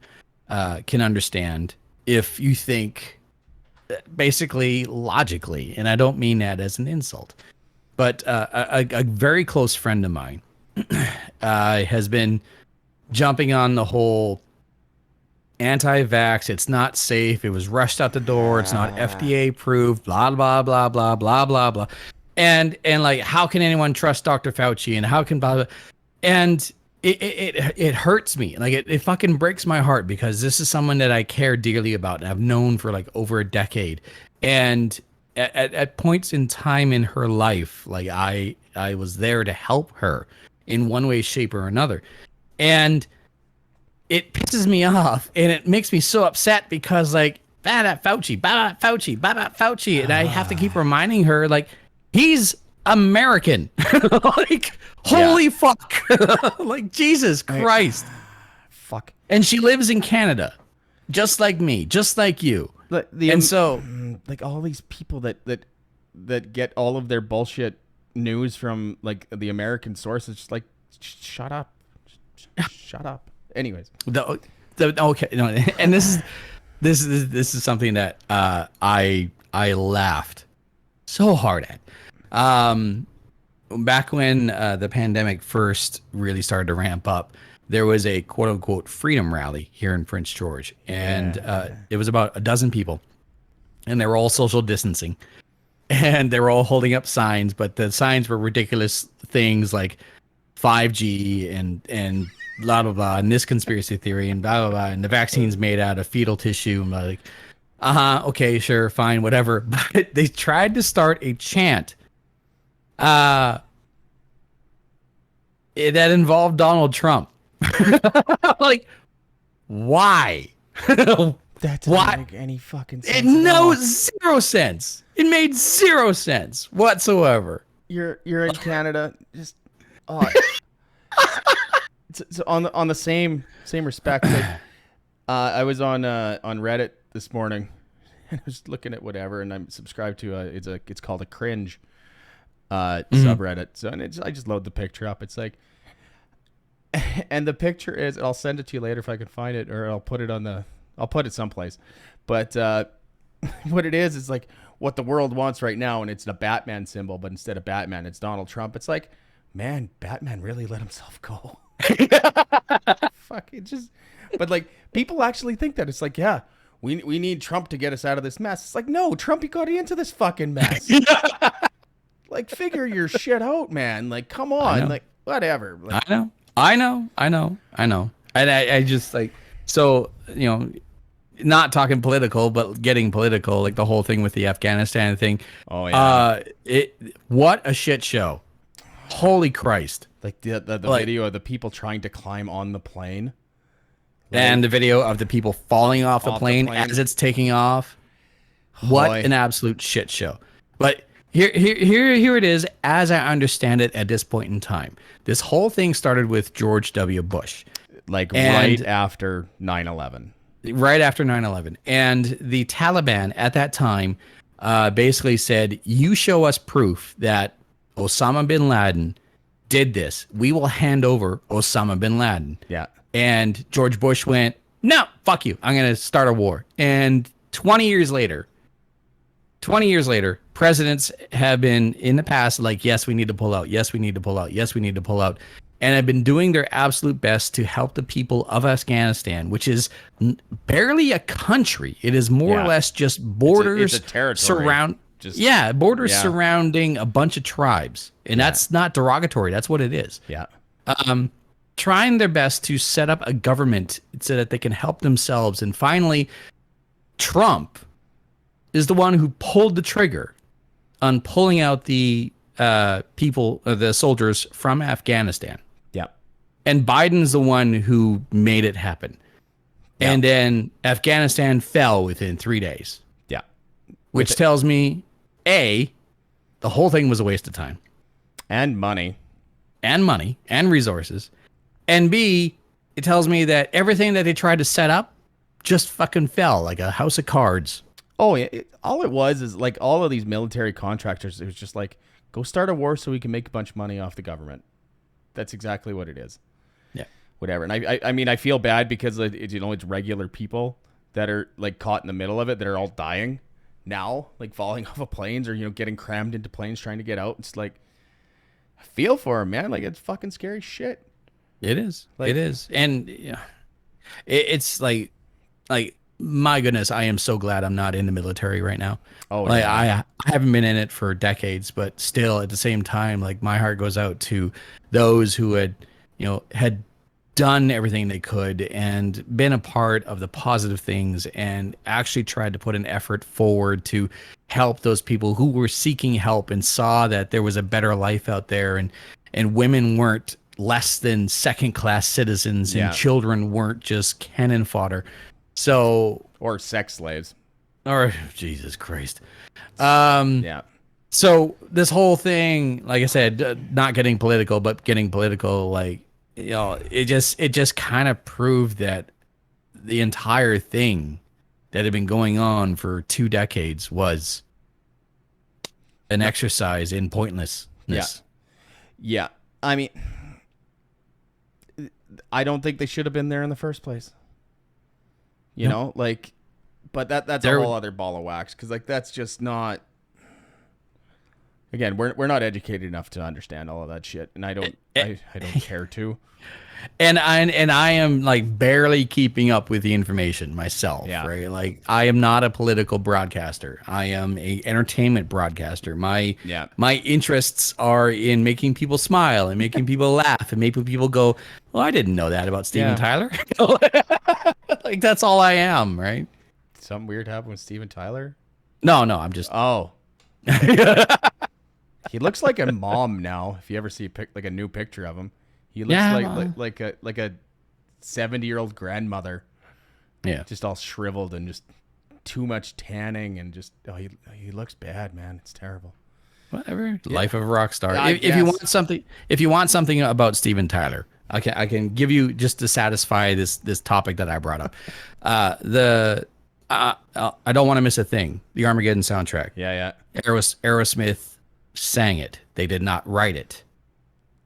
B: can understand if you think basically logically, and I don't mean that as an insult, but a very close friend of mine has been jumping on the whole anti-vax, it's not safe, it was rushed out the door, it's not FDA approved, blah, blah, blah, blah, blah, blah, blah. And like, how can anyone trust Dr. Fauci, and how can blah, blah. And it hurts me. Like, it fucking breaks my heart, because this is someone that I care dearly about and I've known for like over a decade. And at points in time in her life, like, I was there to help her in one way, shape, or another. And it pisses me off, and it makes me so upset, because, like, Fauci, Fauci, Fauci, and I have to keep reminding her, like, he's American. Like, holy fuck. Like, Jesus Christ.
A: Fuck.
B: And she lives in Canada, just like me, just like you. So,
A: like, all these people that get all of their bullshit news from, like, the American sources, just like, shut up. Shut up. Anyways.
B: Okay. No, and this is something that I laughed so hard at. Back when the pandemic first really started to ramp up, there was a quote unquote freedom rally here in Prince George, and it was about a dozen people, and they were all social distancing, and they were all holding up signs, but the signs were ridiculous things like 5G and blah blah blah, and this conspiracy theory and blah blah blah, and the vaccine's made out of fetal tissue, and like, Okay, sure, fine, whatever. But they tried to start a chant uh, that involved Donald Trump. Like, why?
A: That doesn't
B: Why?
A: make any fucking
B: It
A: sense at all.
B: zero sense. It made zero sense whatsoever.
A: You're in Canada. Just oh, so on the same respect. Like, I was on Reddit this morning, and I was looking at whatever, and I'm subscribed to it's called a cringe subreddit. So I just load the picture up. It's like, and the picture is, I'll send it to you later if I can find it, or I'll put it someplace. But what it is like what the world wants right now, and it's the Batman symbol, but instead of Batman, it's Donald Trump. It's like, man, Batman really let himself go. Fuck it, just. But like, people actually think that it's like, yeah, we need Trump to get us out of this mess. It's like, no, Trump, you got into this fucking mess. Like, figure your shit out, man. Like, come on, like, whatever. Like,
B: I know. And I just like, so, not talking political, but getting political, like the whole thing with the Afghanistan thing.
A: Oh yeah.
B: What a shit show. Holy Christ.
A: Like the video of the people trying to climb on the plane.
B: And the video of the people falling off the plane as it's taking off. What an absolute shit show. But here it is, as I understand it at this point in time. This whole thing started with George W. Bush.
A: Right after 9/11.
B: Right after 9/11. And the Taliban at that time basically said, you show us proof that Osama bin Laden did this, we will hand over Osama bin Laden.
A: Yeah.
B: And George Bush went, no, fuck you. I'm going to start a war. And 20 years later, presidents have been in the past like, yes, we need to pull out. Yes, we need to pull out. Yes, we need to pull out. And have been doing their absolute best to help the people of Afghanistan, which is barely a country. It is more or less just borders.
A: It's a territory.
B: Borders surrounding a bunch of tribes. And that's not derogatory. That's what it is.
A: Yeah.
B: Trying their best to set up a government so that they can help themselves. And finally, Trump is the one who pulled the trigger on pulling out the the soldiers from Afghanistan.
A: Yeah.
B: And Biden's the one who made it happen. Yeah. And then Afghanistan fell within 3 days.
A: Yeah.
B: Which tells me, A, the whole thing was a waste of time.
A: And money.
B: And resources. And B, it tells me that everything that they tried to set up just fucking fell like a house of cards.
A: Oh, yeah. All it was is like all of these military contractors, it was just like, go start a war so we can make a bunch of money off the government. That's exactly what it is.
B: Yeah.
A: Whatever. And I mean, I feel bad because it's regular people that are like caught in the middle of it that are all dying now, like falling off of planes or, getting crammed into planes trying to get out. It's like, I feel for them, man. Like, it's fucking scary shit.
B: It is. It is. And it's like, my goodness, I am so glad I'm not in the military right now.
A: Oh,
B: like,
A: yeah.
B: I haven't been in it for decades, but still at the same time, like my heart goes out to those who had done everything they could and been a part of the positive things and actually tried to put an effort forward to help those people who were seeking help and saw that there was a better life out there, and women weren't less than second-class citizens and children weren't just cannon fodder. So,
A: or sex slaves.
B: Or Jesus Christ. So this whole thing, like I said, not getting political, but getting political, like, it just kind of proved that the entire thing that had been going on for 2 decades was an exercise in pointlessness.
A: Yeah. I mean, I don't think they should have been there in the first place. But that's a whole other ball of wax, because like that's just not. Again, we're not educated enough to understand all of that shit, and I don't care to.
B: And I am like barely keeping up with the information myself.
A: Yeah.
B: Right. Like, I am not a political broadcaster. I am a entertainment broadcaster. My interests are in making people smile and making people laugh and making people go, well, I didn't know that about Steven Tyler. Like, that's all I am. Right.
A: something weird happened with Steven Tyler?
B: No, I'm just.
A: Oh, he looks like a mom now. If you ever see like a new picture of him, he looks like a 70-year-old grandmother.
B: Yeah.
A: Just all shriveled and just too much tanning and just he looks bad, man. It's terrible.
B: Whatever. Yeah. Life of a rock star.
A: If
B: you want something about Steven Tyler, I can give you just to satisfy this topic that I brought up. I don't want to miss a thing. The Armageddon soundtrack.
A: Yeah.
B: Aerosmith sang it. They did not write it.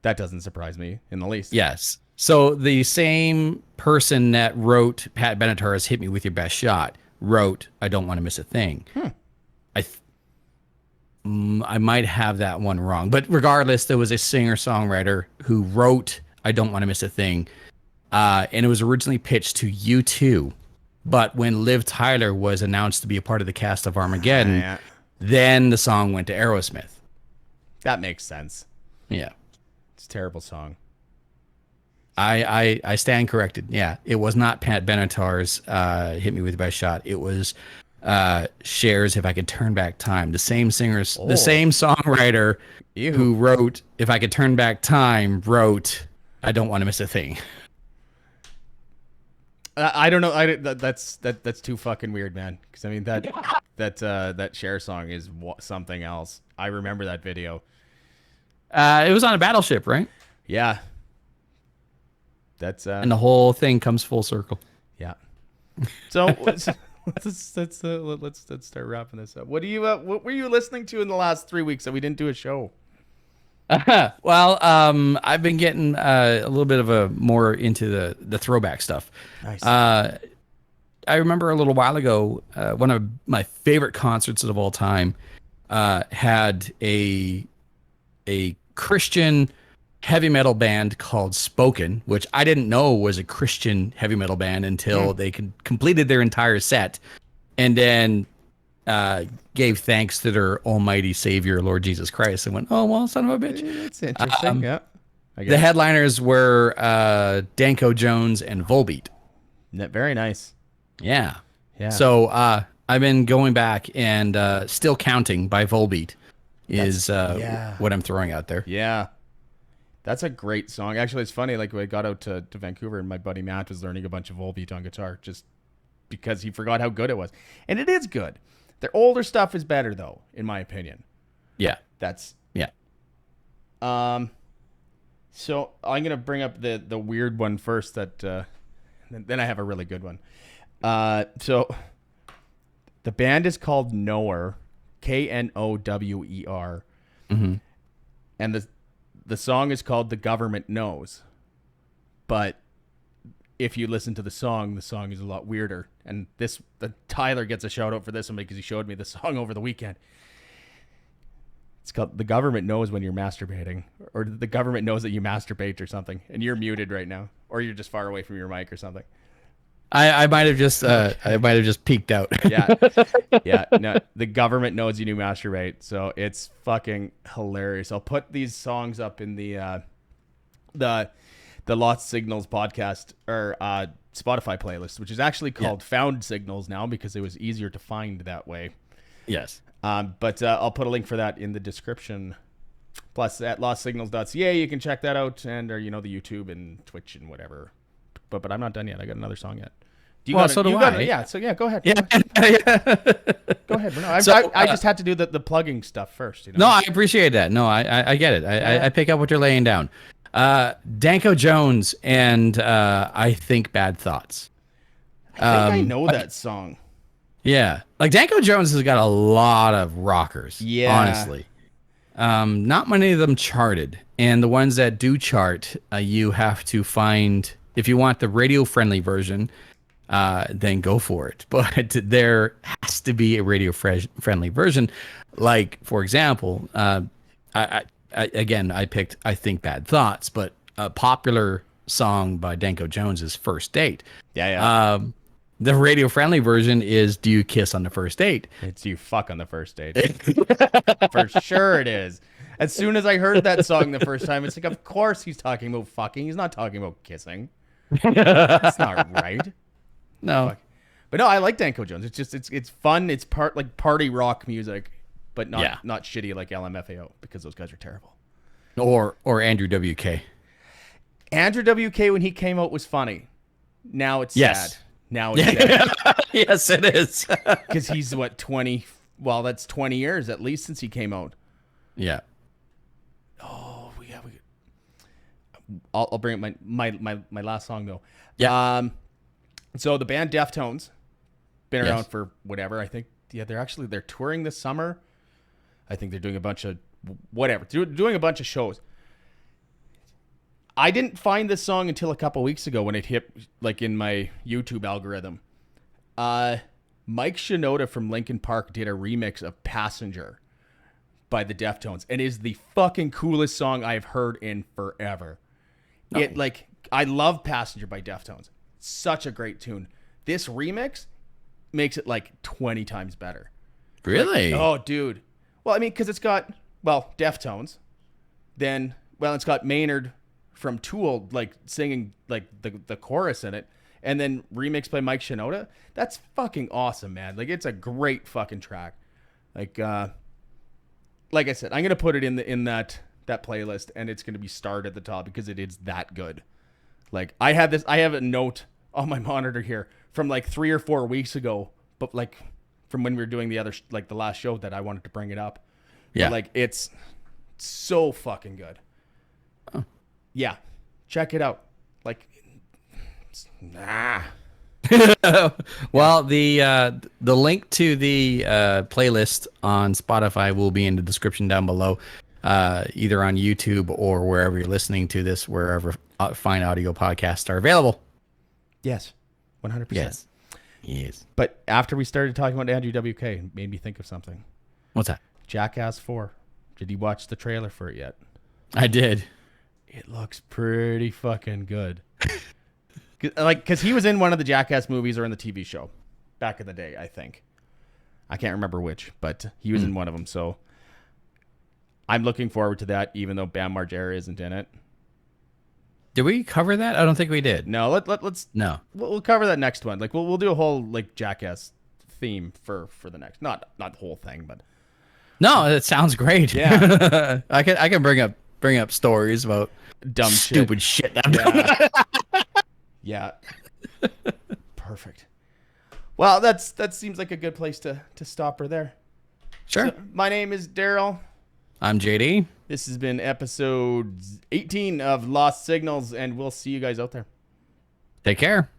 A: That doesn't surprise me in the least.
B: Yes. So the same person that wrote Pat Benatar's "Hit Me with Your Best Shot" wrote "I Don't Want to Miss a Thing." I might have that one wrong, but regardless, there was a singer-songwriter who wrote "I Don't Want to Miss a Thing," and it was originally pitched to U2. But when Liv Tyler was announced to be a part of the cast of Armageddon, then the song went to Aerosmith.
A: That makes sense.
B: Yeah,
A: it's a terrible song.
B: I stand corrected. Yeah, it was not Pat Benatar's "Hit Me with Your Best Shot." It was Cher's "If I Could Turn Back Time." The same the same songwriter who wrote "If I Could Turn Back Time" wrote "I Don't Want to Miss a Thing."
A: I don't know. That's too fucking weird, man. Because I mean that Cher song is something else. I remember that video.
B: It was on a battleship, right?
A: Yeah. That's
B: and the whole thing comes full circle.
A: Yeah. So let's start wrapping this up. What were you listening to in the last 3 weeks that we didn't do a show?
B: Well, I've been getting a little bit of a more into the throwback stuff.
A: Nice.
B: I remember a little while ago, one of my favorite concerts of all time had a Christian heavy metal band called Spoken, which I didn't know was a Christian heavy metal band until they completed their entire set, and then gave thanks to their almighty savior, Lord Jesus Christ, and went, "Oh, well, son of a bitch."
A: It's interesting. Yeah.
B: The headliners were Danko Jones and Volbeat.
A: Very nice.
B: Yeah. So I've been going back and Still Counting by Volbeat is what I'm throwing out there.
A: Yeah. That's a great song. Actually, it's funny. Like, when I got out to Vancouver, and my buddy Matt was learning a bunch of Volbeat on guitar just because he forgot how good it was. And it is good. Their older stuff is better, though, in my opinion.
B: Yeah.
A: Yeah. So I'm gonna bring up the weird one first. Then I have a really good one. So the band is called Knower, Knower, and the song is called "The Government Knows." But if you listen to the song is a lot weirder. And Tyler gets a shout out for this one because he showed me the song over the weekend. It's called "The Government Knows When You're Masturbating," or "The Government Knows That You Masturbate," or something. And you're muted right now, or you're just far away from your mic or something.
B: I might have just peeked out.
A: Yeah. No, the government knows you do masturbate, so it's fucking hilarious. I'll put these songs up in the Lost Signals podcast or Spotify playlist, which is actually called Found Signals now because it was easier to find that way.
B: Yes.
A: But I'll put a link for that in the description. Plus, at lostsignals.ca, you can check that out, and or the YouTube and Twitch and whatever. But I'm not done yet. I got another song yet.
B: So do I.
A: Yeah. So yeah, go ahead.
B: Yeah.
A: Go ahead. No, I just had to do the plugging stuff first.
B: No, I appreciate that. No, I get it. I pick up what you're laying down. Danko Jones and I Think Bad Thoughts.
A: I think I know that song.
B: Yeah, like Danko Jones has got a lot of rockers. Yeah, honestly, not many of them charted, and the ones that do chart, you have to find. If you want the radio-friendly version, then go for it. But there has to be a radio-friendly version. Like, for example, I picked "I Think Bad Thoughts," but a popular song by Danko Jones is "First Date."
A: Yeah.
B: The radio-friendly version is "Do You Kiss on the First Date?"
A: It's "You Fuck on the First Date." For sure it is. As soon as I heard that song the first time, it's like, of course he's talking about fucking. He's not talking about kissing. That's not right.
B: No.
A: Fuck. But no, I like Danko Jones. It's just it's fun. It's like party rock music, but not shitty like LMFAO, because those guys are terrible.
B: Or Andrew WK.
A: Andrew WK, when he came out, was funny. Now it's
B: Yes.
A: sad. Now it's sad.
B: Yes, it is.
A: Because he's what, 20? Well, that's 20 years at least since he came out.
B: Yeah.
A: Oh, yeah. I'll bring up my last song though.
B: Yeah.
A: So the band Deftones been
B: Yes.
A: around for whatever. I think they're touring this summer. I think they're doing a bunch of whatever. Doing a bunch of shows. I didn't find this song until a couple weeks ago when it hit like in my YouTube algorithm. Mike Shinoda from Linkin Park did a remix of Passenger by the Deftones, and is the fucking coolest song I've heard in forever.
B: Oh.
A: I love Passenger by Deftones. Such a great tune. This remix makes it like 20 times better.
B: Really?
A: Oh, dude. Well, I mean, because it's got, Deftones. Then, it's got Maynard from Tool, like, singing, like, the chorus in it. And then remixed by Mike Shinoda. That's fucking awesome, man. Like, it's a great fucking track. Like I said, I'm going to put it in that playlist, and it's going to be starred at the top because it is that good. Like, I have a note on my monitor here from, like, 3 or 4 weeks ago, but, like, from when we were doing the last show that I wanted to bring it up.
B: Yeah.
A: But, like, it's so fucking good.
B: Oh.
A: Yeah. Check it out. Like,
B: Well, the link to the playlist on Spotify will be in the description down below, either on YouTube or wherever you're listening to this, wherever fine audio podcasts are available.
A: Yes. 100%.
B: Yes.
A: But after we started talking about Andrew WK, it made me think of something.
B: What's that?
A: Jackass 4. Did you watch the trailer for it yet?
B: I did.
A: It looks pretty fucking good. Because he was in one of the Jackass movies or in the TV show back in the day, I think. I can't remember which, but he was in one of them. So I'm looking forward to that, even though Bam Margera isn't in it.
B: Did we cover that? I don't think we did.
A: No, let's
B: No.
A: we'll cover that next one. Like we'll do a whole like Jackass theme for the next, not the whole thing, but
B: No, it sounds great.
A: Yeah.
B: I can bring up stories about
A: dumb
B: stupid shit.
A: Yeah. Yeah. Perfect. Well, that seems like a good place to stop her there.
B: Sure.
A: So, my name is Darrell.
B: I'm JD.
A: This has been episode 18 of Lost Signals, and we'll see you guys out there.
B: Take care.